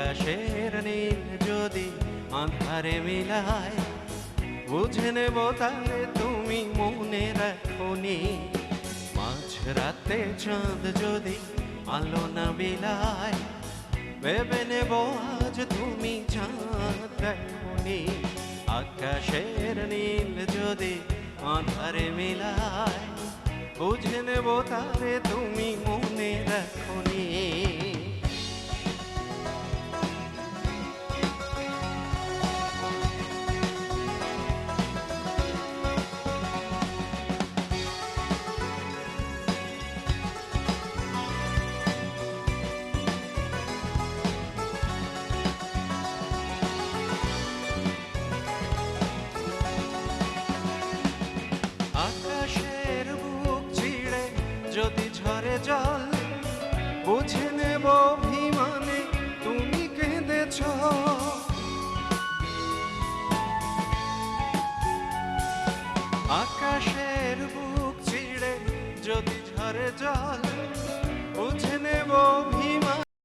আকাশের নীল যদি আঁধারে মিলায়, বুঝে নেব তারে তুমি মনে রাখোনি। মাঝরাতে চাঁদ যদি আলো না বিলায়, ভেবে নেব আজ তুমি চাঁদ দেখোনি। আকাশের নীল যদি আঁধারে মিলায়, বুঝে নেব তারে তুমি মনে রাখোনি। আকাশের বুক চিড়ে যদি ঝরে জল, বুঝে নেব অভিমানে তুমি কেঁদেছ। আকাশের বুক চিড়ে যদি ঝরে জল,